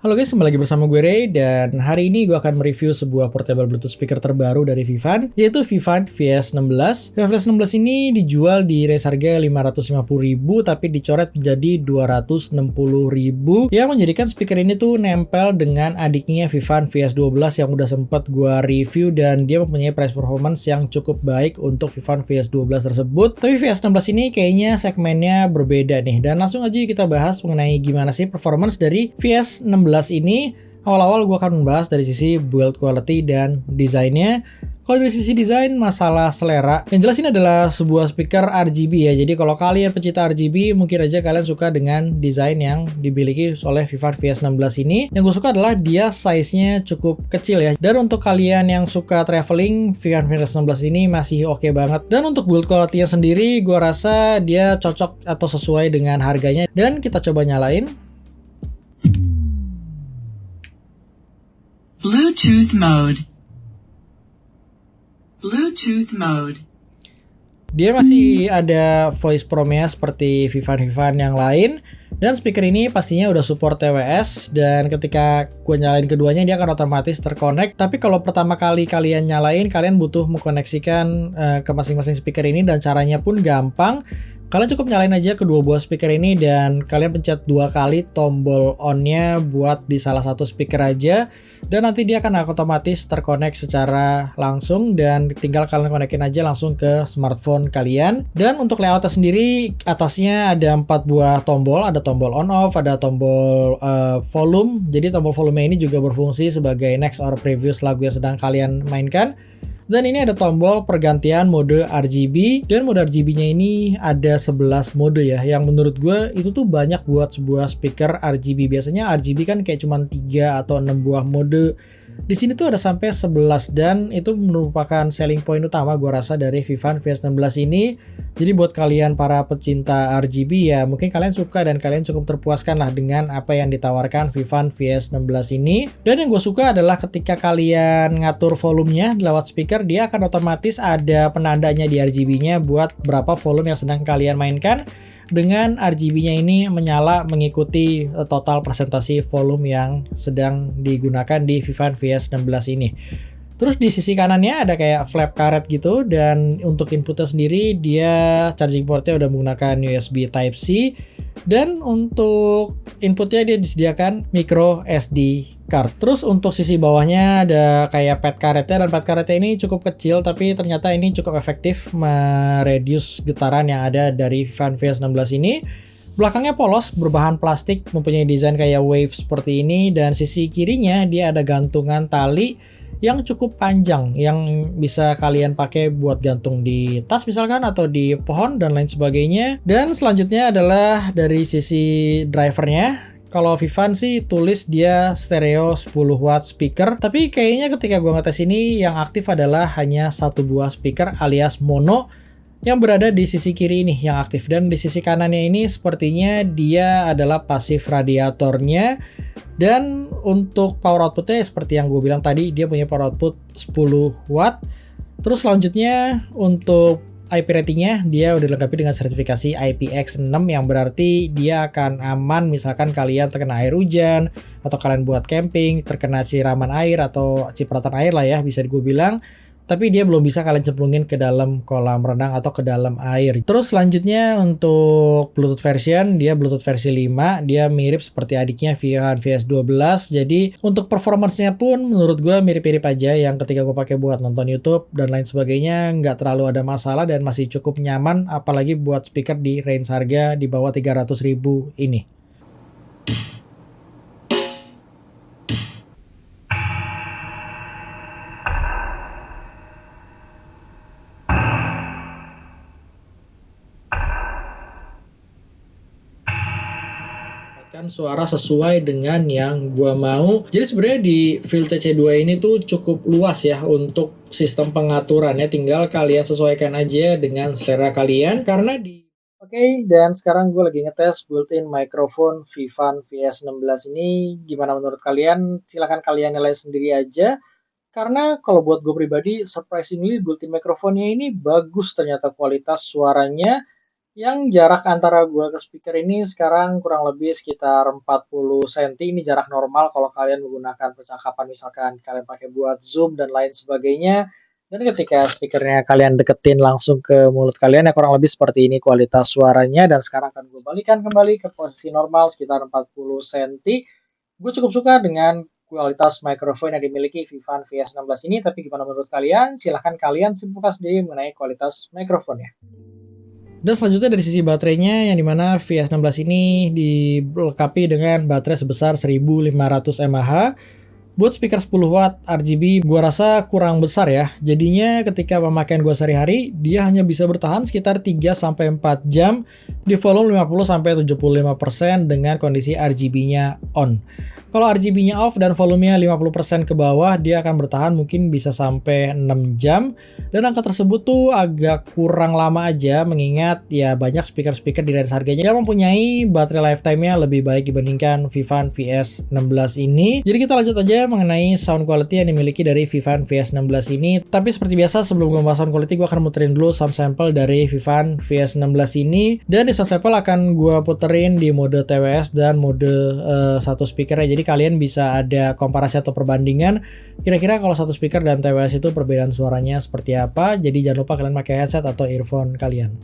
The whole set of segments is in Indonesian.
Halo guys, kembali lagi bersama gue Ray, dan hari ini gue akan mereview sebuah portable Bluetooth speaker terbaru dari Vivan, yaitu Vivan VS16. Vivan VS16 ini dijual di range harga 550.000 tapi dicoret menjadi 260.000, yang menjadikan speaker ini tuh nempel dengan adiknya Vivan VS12 yang udah sempat gue review, dan dia mempunyai price performance yang cukup baik untuk Vivan VS12 tersebut. Tapi VS16 ini kayaknya segmennya berbeda nih, dan langsung aja kita bahas mengenai gimana sih performance dari VS16 ini. Awal-awal gue akan membahas dari sisi build quality dan desainnya. Kalau dari sisi desain, masalah selera, yang jelas ini adalah sebuah speaker RGB ya. Jadi kalau kalian pecinta RGB, mungkin aja kalian suka dengan desain yang dimiliki oleh Vivan VS16 ini. Yang gue suka adalah dia size-nya cukup kecil ya. Dan untuk kalian yang suka traveling, Vivan VS16 ini masih oke banget. Dan untuk build quality-nya sendiri, gue rasa dia cocok atau sesuai dengan harganya. Dan kita coba nyalain. Bluetooth mode. Bluetooth mode. Dia masih ada voice prompt-nya seperti Vivan yang lain. Dan speaker ini pastinya udah support TWS, dan ketika gue nyalain keduanya dia akan otomatis terconnect. Tapi kalau pertama kali kalian nyalain, kalian butuh mengkoneksikan ke masing-masing speaker ini, dan caranya pun gampang. Kalian cukup nyalain aja kedua buah speaker ini, dan kalian pencet 2 kali tombol on-nya buat di salah satu speaker aja, dan nanti dia akan otomatis terkonek secara langsung, dan tinggal kalian konekin aja langsung ke smartphone kalian. Dan untuk layoutnya sendiri, atasnya ada 4 buah tombol, ada tombol on off, ada tombol volume. Jadi tombol volume ini juga berfungsi sebagai next or previous lagu yang sedang kalian mainkan. Dan ini ada tombol pergantian mode RGB, dan mode RGB-nya ini ada 11 mode ya, yang menurut gue itu tuh banyak buat sebuah speaker RGB. Biasanya RGB kan kayak cuma 3 atau 6 buah mode. Di sini tuh ada sampai 11, dan itu merupakan selling point utama gue rasa dari Vivan VS16 ini. Jadi buat kalian para pecinta RGB ya, mungkin kalian suka dan kalian cukup terpuaskan lah dengan apa yang ditawarkan Vivan VS16 ini. Dan yang gue suka adalah ketika kalian ngatur volumenya lewat speaker, dia akan otomatis ada penandanya di RGB-nya buat berapa volume yang sedang kalian mainkan. Dengan RGB-nya ini menyala mengikuti total presentasi volume yang sedang digunakan di Vivan VS16 ini. Terus di sisi kanannya ada kayak flap karet gitu, dan untuk inputnya sendiri dia charging portnya udah menggunakan USB Type-C, dan untuk inputnya dia disediakan micro SD card. Terus untuk sisi bawahnya ada kayak pad karetnya, dan pad karetnya ini cukup kecil tapi ternyata ini cukup efektif mereduce getaran yang ada dari Vivan VS16 ini. Belakangnya polos, berbahan plastik, mempunyai desain kayak wave seperti ini, dan sisi kirinya dia ada gantungan tali yang cukup panjang yang bisa kalian pakai buat gantung di tas misalkan, atau di pohon dan lain sebagainya. Dan selanjutnya adalah dari sisi drivernya. Kalau Vivan sih tulis dia stereo 10 watt speaker, tapi kayaknya ketika gua ngetes ini yang aktif adalah hanya satu buah speaker alias mono yang berada di sisi kiri ini yang aktif. Dan di sisi kanannya ini sepertinya dia adalah pasif radiatornya. Dan untuk power outputnya seperti yang gue bilang tadi, dia punya power output 10 watt. Terus selanjutnya untuk IP ratingnya dia udah dilengkapi dengan sertifikasi IPX6, yang berarti dia akan aman misalkan kalian terkena air hujan, atau kalian buat camping terkena siraman air atau cipratan air lah ya bisa gue bilang. Tapi dia belum bisa kalian cemplungin ke dalam kolam renang atau ke dalam air. Terus selanjutnya untuk Bluetooth version, dia Bluetooth versi 5. Dia mirip seperti adiknya Vivan VS12. Jadi untuk performance-nya pun menurut gue mirip-mirip aja yang ketika gue pakai buat nonton YouTube dan lain sebagainya. Nggak terlalu ada masalah dan masih cukup nyaman, apalagi buat speaker di range harga di bawah 300.000 ini. Suara sesuai dengan yang gua mau. Jadi sebenarnya di Field CC2 ini tuh cukup luas ya untuk sistem pengaturannya, tinggal kalian sesuaikan aja dengan selera kalian. Karena di Oke, dan sekarang gue lagi ngetes built-in microphone Vivan VS16 ini. Gimana menurut kalian? Silahkan kalian nilai sendiri aja. Karena kalau buat gue pribadi, surprisingly built-in microphone-nya ini bagus ternyata kualitas suaranya. Yang jarak antara gua ke speaker ini sekarang kurang lebih sekitar 40 cm. Ini jarak normal kalau kalian menggunakan percakapan, misalkan kalian pakai buat Zoom dan lain sebagainya. Dan ketika speakernya kalian deketin langsung ke mulut kalian, ya kurang lebih seperti ini kualitas suaranya. Dan sekarang akan gue balikan kembali ke posisi normal sekitar 40 cm. Gue cukup suka dengan kualitas mikrofon yang dimiliki Vivan VS16 ini. Tapi gimana menurut kalian? Silahkan kalian simpulkan sendiri mengenai kualitas mikrofonnya. Dan selanjutnya dari sisi baterainya, yang dimana VS16 ini dilengkapi dengan baterai sebesar 1500 mAh. Buat speaker 10 watt RGB gua rasa kurang besar ya. Jadinya ketika pemakaian gua sehari-hari, dia hanya bisa bertahan sekitar 3-4 jam di volume 50-75% dengan kondisi RGB-nya on. Kalau RGB-nya off dan volumenya 50% ke bawah, dia akan bertahan mungkin bisa sampai 6 jam. Dan angka tersebut tuh agak kurang lama aja, mengingat ya banyak speaker-speaker di range harganya yang mempunyai baterai lifetime-nya lebih baik dibandingkan Vivan VS16 ini. Jadi kita lanjut aja mengenai sound quality yang dimiliki dari Vivan VS16 ini. Tapi seperti biasa, sebelum gue bahas sound quality, gue akan muterin dulu sound sample dari Vivan VS16 ini. Dan di sound sample akan gue puterin di mode TWS dan mode satu speaker-nya. Jadi kalian bisa ada komparasi atau perbandingan kira-kira kalau satu speaker dan TWS itu perbedaan suaranya seperti apa. Jadi jangan lupa kalian pakai headset atau earphone kalian.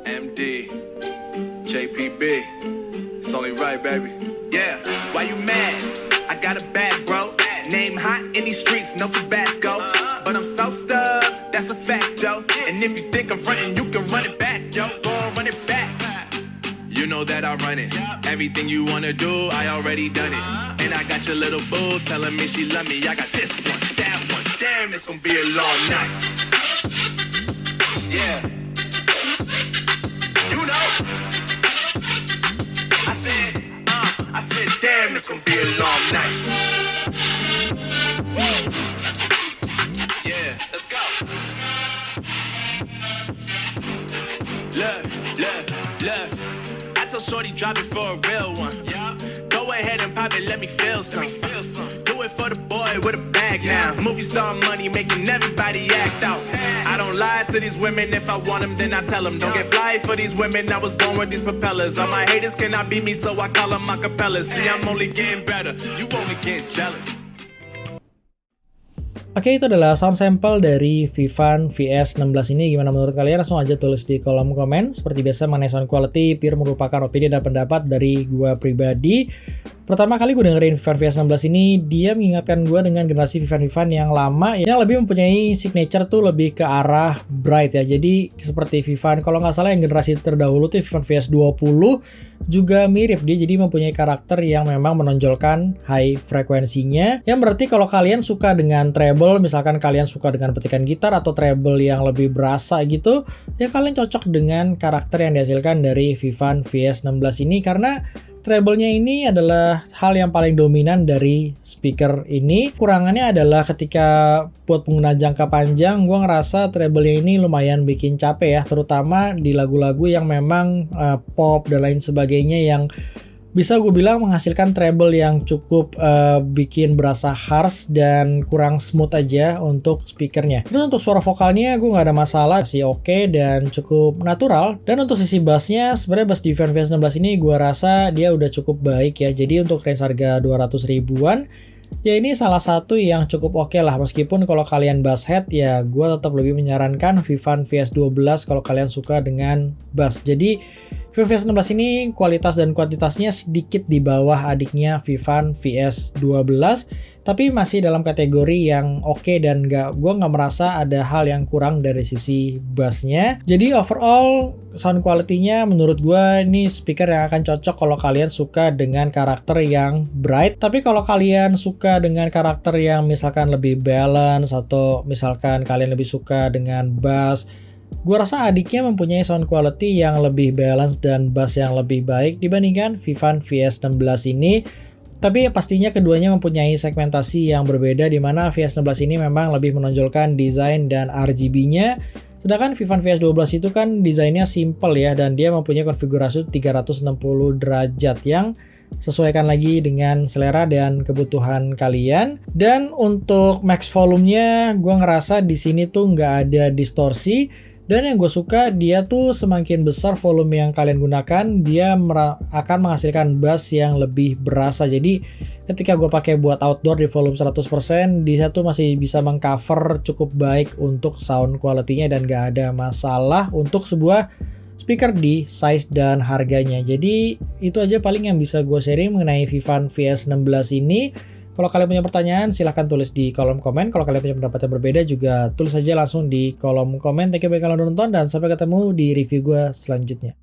MD, JPB, it's only right, baby. Yeah, why you mad? I got a bag, bro. Name hot in these streets, no Tabasco. But I'm so stubbed, that's a fact, yo. And if you think I'm frontin', you can run it back, yo. Go on, run it back. You know that I run it. Everything you wanna do, I already done it. And I got your little boo telling me she love me. I got this one, that one. Damn, it's gonna be a long night. Yeah. You know. I said, damn, it's gonna be a long night. Look, look, look. I tell Shorty drop it for a real one. Yeah. Go ahead and pop it, let me feel some. Do it for the boy with a bag now. Movie star money making everybody act out. I don't lie to these women. If I want them, then I tell them. Don't get fly for these women. I was born with these propellers. All my haters cannot beat me, so I call them acapellas. See, I'm only getting better. You only get jealous. Oke, itu adalah sound sample dari Vivan VS16 ini. Gimana menurut kalian? Langsung aja tulis di kolom komen. Seperti biasa mengenai sound quality, pure merupakan opini dan pendapat dari gua pribadi. Pertama kali gue dengerin Vivan VS16 ini, dia mengingatkan gue dengan generasi Vivan yang lama yang lebih mempunyai signature tuh lebih ke arah bright ya. Jadi seperti Vivan, kalau nggak salah yang generasi terdahulu tuh Vivan VS20 juga mirip dia, jadi mempunyai karakter yang memang menonjolkan high frekuensinya. Yang berarti kalau kalian suka dengan treble, misalkan kalian suka dengan petikan gitar atau treble yang lebih berasa gitu, ya kalian cocok dengan karakter yang dihasilkan dari Vivan VS16 ini karena treble-nya ini adalah hal yang paling dominan dari speaker ini. Kurangannya adalah ketika buat pengguna jangka panjang, gue ngerasa treble-nya ini lumayan bikin capek ya, terutama di lagu-lagu yang memang pop dan lain sebagainya yang bisa gue bilang menghasilkan treble yang cukup bikin berasa harsh dan kurang smooth aja untuk speakernya. Terus untuk suara vokalnya gue nggak ada masalah, sih oke dan cukup natural. Dan untuk sisi bassnya sebenarnya bass di Vivan VS16 ini gue rasa dia udah cukup baik ya. Jadi untuk range harga 200 ribuan ya ini salah satu yang cukup oke lah. Meskipun kalau kalian bass head ya gue tetap lebih menyarankan Vivan VS12 kalau kalian suka dengan bass. Jadi Vivan VS16 ini kualitas dan kuantitasnya sedikit di bawah adiknya Vivan VS12, tapi masih dalam kategori yang oke dan gue nggak merasa ada hal yang kurang dari sisi bassnya. Jadi overall sound quality-nya menurut gue ini speaker yang akan cocok kalau kalian suka dengan karakter yang bright. Tapi kalau kalian suka dengan karakter yang misalkan lebih balance atau misalkan kalian lebih suka dengan bass, gue rasa adiknya mempunyai sound quality yang lebih balance dan bass yang lebih baik dibandingkan Vivan VS16 ini. Tapi pastinya keduanya mempunyai segmentasi yang berbeda, di mana VS16 ini memang lebih menonjolkan desain dan RGB-nya. Sedangkan Vivan VS12 itu kan desainnya simple ya, dan dia mempunyai konfigurasi 360 derajat yang sesuaikan lagi dengan selera dan kebutuhan kalian. Dan untuk max volume-nya gue ngerasa di sini tuh nggak ada distorsi. Dan yang gue suka, dia tuh semakin besar volume yang kalian gunakan, dia akan menghasilkan bass yang lebih berasa. Jadi ketika gue pakai buat outdoor di volume 100%, dia tuh masih bisa mengcover cukup baik untuk sound quality-nya dan gak ada masalah untuk sebuah speaker di size dan harganya. Jadi itu aja paling yang bisa gue sharing mengenai Vivan VS16 ini. Kalau kalian punya pertanyaan, silahkan tulis di kolom komen. Kalau kalian punya pendapat yang berbeda juga tulis aja langsung di kolom komen. Thank you bagi kalian udah nonton dan sampai ketemu di review gue selanjutnya.